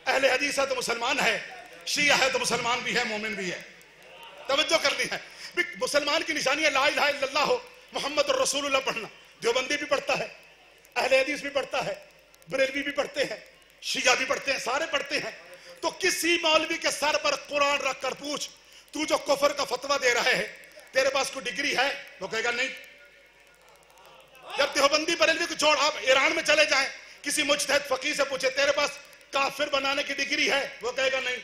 اہل حدیث ہے تو مسلمان ہے، شیعہ ہے تو مسلمان بھی ہے، مومن بھی ہے. توجہ کرنی ہے. مسلمان کی نشانی ہے لا الہ الا اللہ ہو، محمد الرسول اللہ پڑھنا. دیوبندی بھی پڑھتا ہے، اہل حدیث بھی پڑھتا ہے، بریلوی بھی پڑھتے ہیں، شیعہ بھی پڑھتے ہیں، سارے پڑھتے ہیں. تو کسی مولوی کے سر پر قرآن رکھ کر پوچھ تو جو کفر کا فتویٰ دے رہے ہے تیرے پاس کوئی ڈگری ہے؟ وہ کہے گا نہیں. جب دیوبندی بریلوی کو چھوڑ آپ ایران میں چلے جائیں، کسی مجتہد فقیہ سے پوچھے تیرے پاس کافر بنانے کی ڈگری ہے؟ وہ کہے گا نہیں.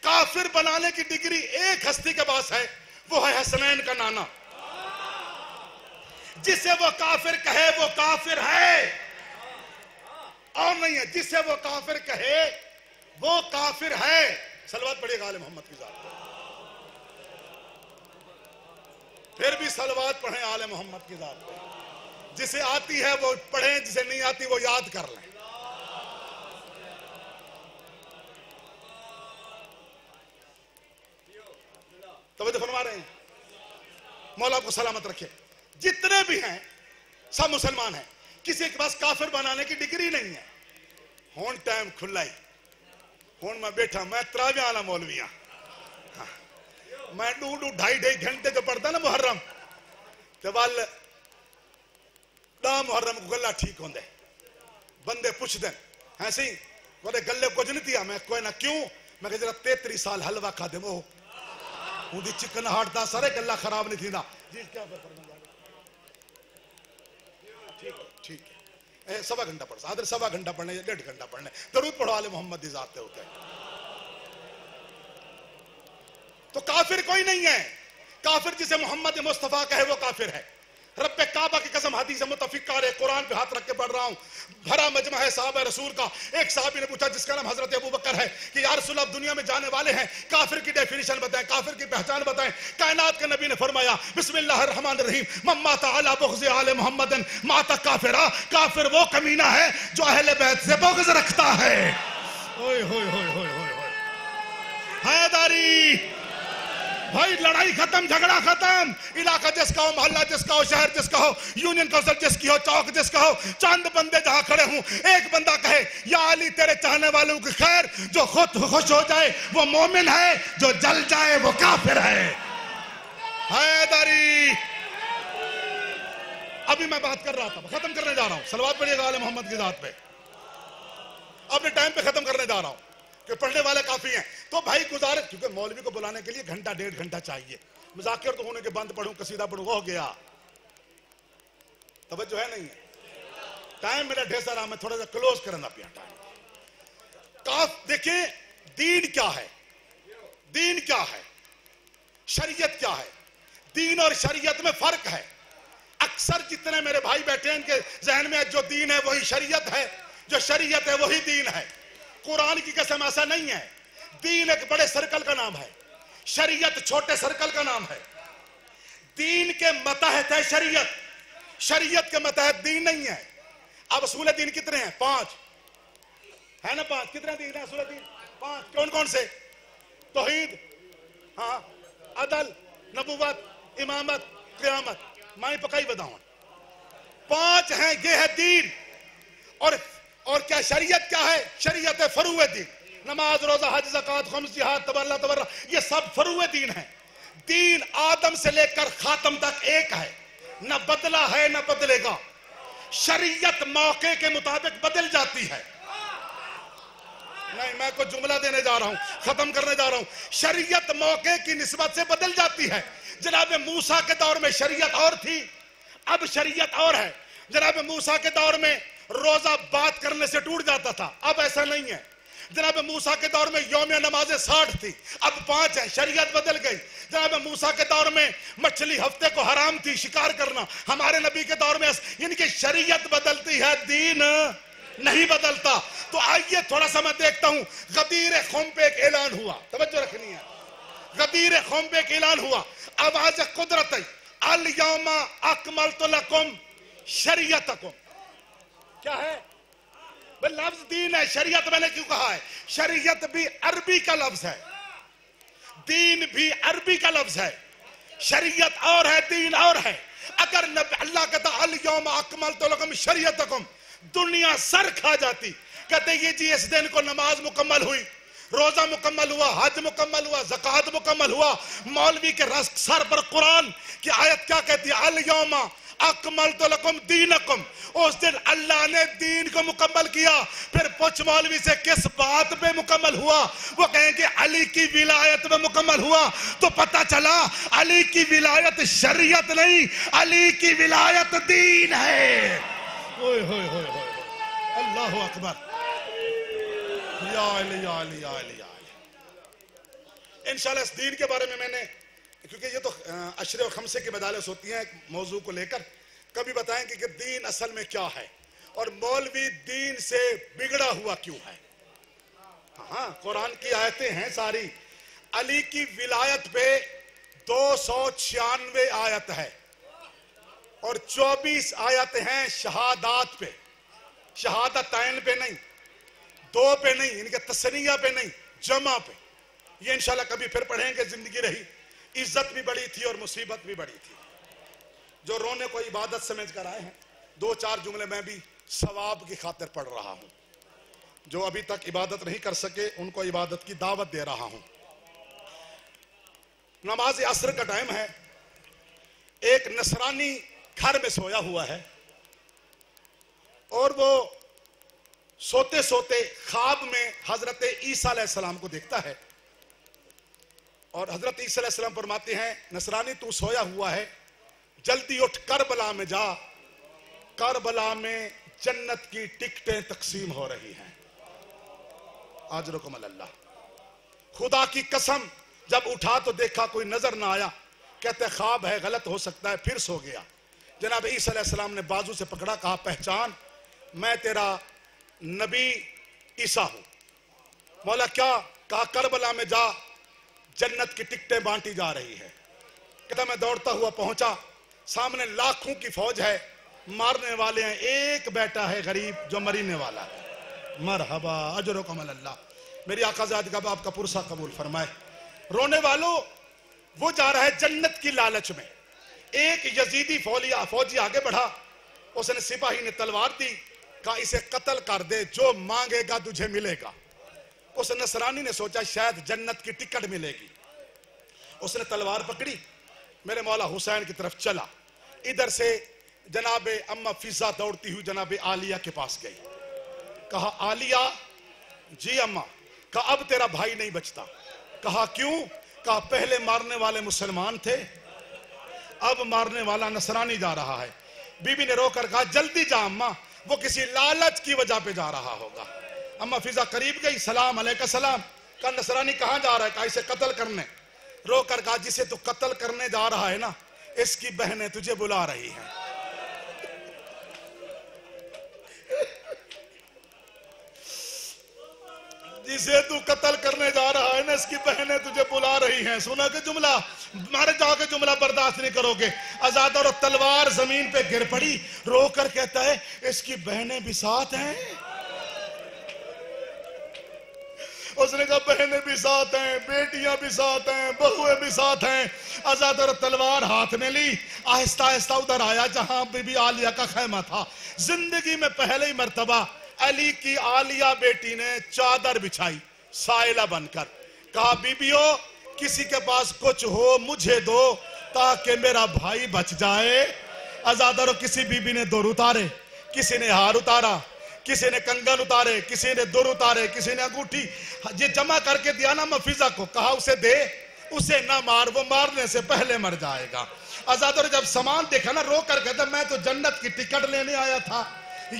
کافر بنانے کی ڈگری ایک ہستی کے پاس ہے، وہ ہے حسنین کا نانا. جسے وہ کافر کہے وہ کافر ہے اور نہیں ہے، جسے وہ کافر کہے وہ کافر ہے. صلوات پڑھیے گا آل محمد کی ذات. پھر بھی صلوات پڑھیں آل محمد کی ذات. جسے آتی ہے وہ پڑھیں، جسے نہیں آتی وہ یاد کر لیں. توجہ فرما رہے ہیں. مولا کو سلامت رکھے. جتنے بھی ہیں سب مسلمان ہیں، کسی کے پاس کافر بنانے کی ڈگری نہیں ہے. ہون ٹائم کھلا ہی، ہون میں بیٹھا، میں تراوی والا مولوی ہاں. میں ڈھائی گھنٹے جو پڑھتا نا محرم تے وال محرم کو گلہ ٹھیک ہوندے بندے پوچھ دیں ہیں سی وہ گلے کچھ نہیں تھیا. میں کوئی نہ کیوں، میں کہ جرا 33 سال حلوہ کھا دے وہ اُن دی چکن ہاٹ دا سارے گلہ خراب نہیں تھی نا جی. کیا ٹھیک ہے سوا گھنٹہ پڑھ سادر سوا گھنٹہ پڑھنے یا 1.5 گھنٹہ پڑھنے. درود پڑھو آل محمد دی ذات تے ہوتے ہیں. تو کافر کوئی نہیں ہے. کافر جسے محمد مصطفیٰ کہے وہ کافر ہے. رب کعبہ کی قسم حدیث متفقہ ہے، قرآن پہ ہاتھ رکھ کے پڑھ رہا ہوں، بھرا مجمع ہے صحابہ رسول کا. ایک صحابی نے پوچھا جس کا نام حضرت ابو بکر ہے کہ یا رسول اللہ دنیا میں جانے والے ہیں، کافر کی ڈیفینیشن بتائیں، کافر کی پہچان بتائیں. کائنات کے نبی نے فرمایا بسم اللہ الرحمن الرحیم من مات علی بغض آل محمد مات کافرا. کافر وہ کمینہ ہے جو اہل بیت سے بغض رکھتا ہے. ہوئے ہوئے ہوئے ہوئے ہوئے حیداری بھائی، لڑائی ختم، جھگڑا ختم. علاقہ جس کا ہو، محلہ جس کا ہو، شہر جس کا ہو، یونین کونسل جس کی ہو، چوک جس کا ہو، چاند بندے جہاں کھڑے ہوں، ایک بندہ کہے یا علی تیرے چاہنے والوں کی خیر، جو خود خوش ہو جائے وہ مومن ہے، جو جل جائے وہ کافر ہے. حیداری. ابھی میں بات کر رہا تھا، ختم کرنے جا رہا ہوں. صلوات پڑھیے گا آل محمد کی ذات پہ. اپنے ٹائم پہ ختم کرنے جا رہا ہوں کہ پڑھنے والے کافی ہیں. تو بھائی گزارش، کیونکہ مولوی کو بلانے کے لیے گھنٹہ 1.5 گھنٹہ چاہیے. مذاکر تو ہونے کے بند پڑھوں، قصیدہ پڑھوں، ہو گیا. توجہ ہے نہیں ہے؟ ٹائم میرا ڈھیر سارا، میں تھوڑا سا کلوز کرنا پیا ٹائم. دیکھیں دین کیا ہے، دین کیا ہے، شریعت کیا ہے. دین اور شریعت میں فرق ہے. اکثر جتنے میرے بھائی بیٹھے ہیں ان کے ذہن میں جو دین ہے وہی شریعت ہے، جو شریعت ہے وہی دین ہے. قرآن کی قسم ایسا نہیں ہے. دین ایک بڑے سرکل کا نام ہے، شریعت چھوٹے سرکل کا نام ہے. دین کے متحد ہے شریعت، شریعت کے متحد دین نہیں ہے. اب اصول دین کتنے ہیں؟ 5 ہے نا. 5 کتنے دین ہیں اصول دین؟ 5. کون کون سے؟ توحید، ہاں، عدل، نبوت، امامت، قیامت. مائیں پکائی بداؤں. 5 ہیں، یہ ہے دین. اور کیا شریعت کیا ہے؟ شریعت ہے فروع دین. نماز، روزہ، حج، زکوٰۃ، خمس، جہاد، تبرہ تبرہ، یہ سب فروع دین ہیں. دین آدم سے لے کر خاتم تک ایک ہے، نہ بدلا ہے نہ بدلے گا. شریعت موقع کے مطابق بدل جاتی ہے. نہیں، میں کوئی جملہ دینے جا رہا ہوں، ختم کرنے جا رہا ہوں. شریعت موقع کی نسبت سے بدل جاتی ہے. جناب موسیٰ کے دور میں شریعت اور تھی، اب شریعت اور ہے. جناب موسیٰ کے دور میں روزہ بات کرنے سے ٹوٹ جاتا تھا، اب ایسا نہیں ہے. جناب موسیٰ کے دور میں یوم نمازیں 60 تھی، اب 5 ہیں. شریعت بدل گئی. جناب موسیٰ کے دور میں مچھلی ہفتے کو حرام تھی شکار کرنا، ہمارے نبی کے دور میں یعنی کہ شریعت بدلتی ہے، دین نہیں بدلتا. تو آئیے تھوڑا سا میں دیکھتا ہوں. غدیر خم پہ ایک اعلان ہوا، توجہ رکھنی ہے. غدیر خم پہ ایک اعلان ہوا، آواز قدرت ہے، الیوم اکملت لکم شریعتکم. کیا ہے؟ لفظ دین ہے، شریعت میں نے کیوں کہا ہے؟ شریعت بھی عربی کا لفظ ہے، دین بھی عربی کا لفظ ہے. شریعت اور ہے، دین اور ہے. اگر اللہ کہتا الیوم اکملت لکم شریعتکم، دنیا سر کھا جاتی. کہتے یہ جی اس دن کو نماز مکمل ہوئی، روزہ مکمل ہوا، حج مکمل ہوا، زکوٰۃ مکمل ہوا. مولوی کے سر پر قرآن کی آیت کیا کہتی ہے؟ الیوم اکملت لکم دینکم. اس دن اللہ نے دین کو مکمل کیا. پھر پوچھ مولوی سے کس بات پہ مکمل ہوا؟ وہ کہیں کہ علی کی ولایت میں مکمل ہوا. تو پتہ چلا علی کی ولایت شریعت نہیں، علی کی ولایت دین ہے. اوئے ہوئے ہوئے ہوئے، اللہ اکبر. یا علی یا علی یا علی یا علی. انشاءاللہ اس دین کے بارے میں نے، کیونکہ یہ تو عشرے و خمسے کی مجالس ہوتی ہیں ایک موضوع کو لے کر، کبھی بتائیں کہ دین اصل میں کیا ہے اور مولوی دین سے بگڑا ہوا کیوں ہے. ہاں قرآن کی آیتیں ہیں ساری. علی کی ولایت پہ 296 آیت ہے اور 24 آیت ہیں شہادات پہ. شہادتین پہ نہیں، 2 پہ نہیں، ان کے تسنیہ پہ نہیں، جمع پہ. یہ انشاءاللہ کبھی پھر پڑھیں گے. زندگی رہی، عزت بھی بڑی تھی اور مصیبت بھی بڑی تھی. جو رونے کو عبادت سمجھ کر آئے ہیں، 2-4 جملے میں بھی ثواب کی خاطر پڑھ رہا ہوں. جو ابھی تک عبادت نہیں کر سکے ان کو عبادت کی دعوت دے رہا ہوں. نماز عصر کا ٹائم ہے. ایک نصرانی گھر میں سویا ہوا ہے اور وہ سوتے سوتے خواب میں حضرت عیسیٰ علیہ السلام کو دیکھتا ہے اور حضرت عیسیٰ علیہ السلام فرماتے ہیں نصرانی تو سویا ہوا ہے، جلدی اٹھ کربلا میں جا، کربلا میں جنت کی ٹکٹیں تقسیم ہو رہی ہیں. اجرکم اللہ. خدا کی قسم جب اٹھا تو دیکھا کوئی نظر نہ آیا. کہتے خواب ہے، غلط ہو سکتا ہے. پھر سو گیا. جناب عیسیٰ علیہ السلام نے بازو سے پکڑا، کہا پہچان، میں تیرا نبی عیسیٰ ہوں۔ مولا کیا؟ کہا کربلا میں جا، جنت کی ٹکٹیں بانٹی جا رہی ہے۔ کہتا میں دوڑتا ہوا پہنچا، سامنے لاکھوں کی فوج ہے، مارنے والے ہیں، ایک بیٹا ہے غریب جو مرینے والا ہے۔ مرحبا، اجرکم اللہ۔ میری آقا زادگاہ کا آپ کا پرسہ قبول فرمائے۔ رونے والوں، وہ جا رہا ہے جنت کی لالچ میں۔ ایک یزیدی فوجی آگے بڑھا، اس نے سپاہی نے تلوار دی، کہا اسے قتل کر دے، جو مانگے گا تجھے ملے گا۔ اس نصرانی نے سوچا شاید جنت کی ٹکٹ ملے گی، اس نے تلوار پکڑی، میرے مولا حسین کی طرف چلا۔ ادھر سے جناب اماں فضا دوڑتی ہوئی جناب عالیہ کے پاس گئی، کہا عالیہ، جی اماں۔ کہا اب تیرا بھائی نہیں بچتا۔ کہا کیوں؟ کہا پہلے مارنے والے مسلمان تھے، اب مارنے والا نصرانی جا رہا ہے۔ بی بی نے رو کر کہا جلدی جا اماں، وہ کسی لالچ کی وجہ پہ جا رہا ہوگا۔ اماں فضا قریب گئی، سلام علیکہ سلام۔ کہا نصرانی کہاں جا رہا ہے؟ کہا اسے قتل کرنے۔ رو کر کہا جسے تو قتل کرنے جا رہا ہے نا، اس کی بہنیں تجھے بلا رہی ہیں۔ جسے تو قتل کرنے جا رہا ہے نا، اس کی بہنیں تجھے بلا رہی ہیں۔ سنا کہ جملہ مارے جا کے جملہ برداشت نہیں کرو گے۔ آزادہ اور تلوار زمین پہ گر پڑی، رو کر کہتا ہے اس کی بہنیں بھی ساتھ ہیں۔ اس نے کہا بہنیں بھی ساتھ ہیں، بیٹیاں بھی ساتھ ہیں، بہویں بھی ساتھ ہیں۔ آزادہ اور تلوار ہاتھ میں لی، آہستہ آہستہ ادھر آیا جہاں بی بی عالیہ کا خیمہ تھا۔ زندگی میں پہلے ہی مرتبہ علی کی عالیہ بیٹی نے چادر بچھائی سائلہ بن کر۔ کہا بیبیو کسی کے پاس کچھ ہو مجھے دو تاکہ میرا بھائی بچ جائے۔ آزادہ رو کسی بی بی نے دور اتارے، کسی نے ہار اتارا، کسی نے کنگن اتارے، کسی نے دور اتارے، کسی نے انگوٹھی، یہ جمع کر کے دیا نا مفیزہ کو۔ کہا اسے دے، اسے نہ مار، وہ مارنے سے پہلے مر جائے گا۔ آزادہ رو جب سامان دیکھا نا، رو کر کہتا میں تو جنت کی ٹکٹ لینے آیا تھا،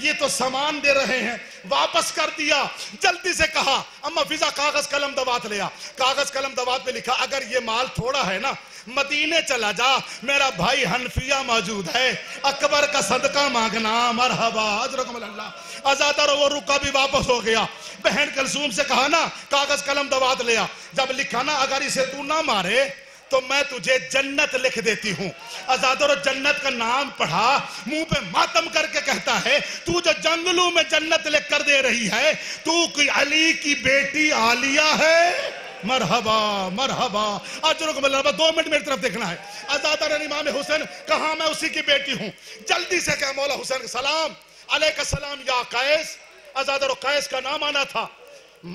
یہ تو سامان دے رہے ہیں۔ واپس کر دیا، جلدی سے کہا اما فضا کاغذ قلم دوات لیا۔ کاغذ قلم دوات میں لکھا اگر یہ مال تھوڑا ہے نا، مدینے چلا جا، میرا بھائی حنفیہ موجود ہے، اکبر کا صدقہ مانگنا۔ مرحبا، اجرکم اللہ۔ آزادہ رو وہ رکا بھی واپس ہو گیا۔ بہن کلثوم سے کہا نا کاغذ قلم دوات لیا، جب لکھا نا اگر اسے تو نہ مارے تو میں تجھے جنت لکھ دیتی ہوں۔ آزادہ رو جنت کا نام پڑھا، منہ پہ ماتم کر کے کہتا ہے تو جو جنگلوں میں جنت لکھ کر دے رہی ہے، تو کوئی علی کی بیٹی عالیہ ہے۔ مرحبا مرحبا، اجرکم اللہ۔ 2 منٹ میری طرف دیکھنا ہے۔ آزادہ رو امام حسین کہاں میں اسی کی بیٹی ہوں۔ جلدی سے کہا مولا حسین سلام علیکہ السلام یا قیس۔ آزادہ رو قیس کا نام آنا تھا،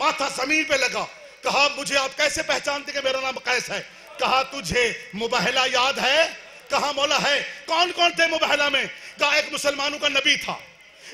ماتھا زمین پہ لگا۔ کہا مجھے آپ کیسے پہچانتے کہ میرا نام قیس ہے؟ کہا تجھے مبہلہ یاد ہے؟ کہا مولا ہے۔ کون کون تھے مبہلہ میں؟ کہا ایک مسلمانوں کا نبی تھا،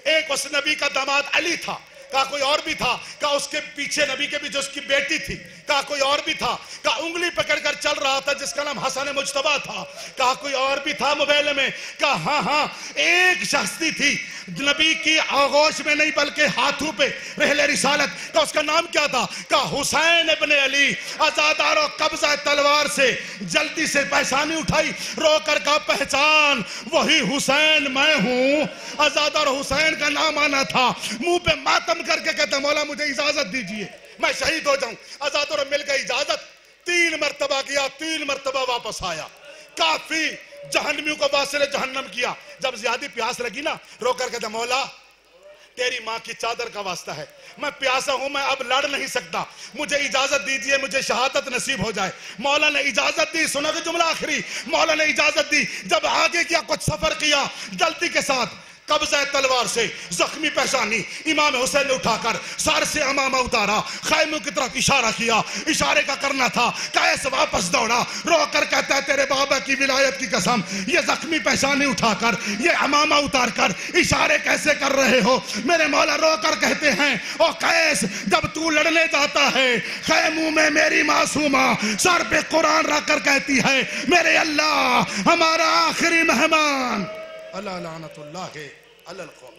ایک اس نبی کا داماد علی تھا، کہا کوئی اور بھی تھا، کہا اس کے پیچھے نبی کے پیچھے اس کی بیٹی تھی، کہا کوئی اور بھی تھا، کہا انگلی پکڑ کر چل رہا تھا جس کا نام حسن مجتبیٰ تھا، کہا کوئی اور بھی تھا مبہلے میں؟ کہا ہاں ایک شخصی تھی نبی کی آغوش میں نہیں بلکہ ہاتھوں پہ رحل رسالت، کہا اس کا نام کیا تھا؟ کہا حسین ابن علی۔ آزادہ رو قبضہ تلوار سے جلدی سے پیشانی اٹھائی، رو کر کہا پہچان وہی حسین میں ہوں۔ آزادہ رو حسین کا نام آنا تھا، منہ پہ ماتم کر کے کہتا مولا مجھے اجازت دیجئے میں شہید ہو جاؤں۔ آزادہ رو مل گئی اجازت، 3 مرتبہ گیا، 3 مرتبہ واپس آیا۔ کافی جہنمیوں کو واصل جہنم کیا۔ جب زیادہ پیاس لگی نا، رو کر کہتا مولا تیری ماں کی چادر کا واسطہ ہے، میں پیاسا ہوں، میں اب لڑ نہیں سکتا، مجھے اجازت دیجئے، مجھے شہادت نصیب ہو جائے۔ مولا نے اجازت دی۔ سنا کہ جملہ آخری، مولا نے اجازت دی۔ جب آگے کیا کچھ سفر کیا، جلدی کے ساتھ قبضہ تلوار سے زخمی پیشانی امام حسین نے اٹھا کر سر سے امامہ اتارا، خیموں کی طرف اشارہ کیا، اشارے کا کرنا تھا۔ قیس واپس دوڑا، رو کر کہتا ہے تیرے بابا کی ولایت کی قسم، یہ زخمی پیشانی اٹھا کر، یہ امامہ اتار کر اشارے کیسے کر رہے ہو؟ میرے مولا رو کر کہتے ہیں او قیس جب تو لڑنے جاتا ہے، خیموں میں میری معصومہ سر پہ قرآن رکھ کر کہتی ہے میرے اللہ ہمارا آخری مہمان۔ اللہ لعنت اللہ علی القوم۔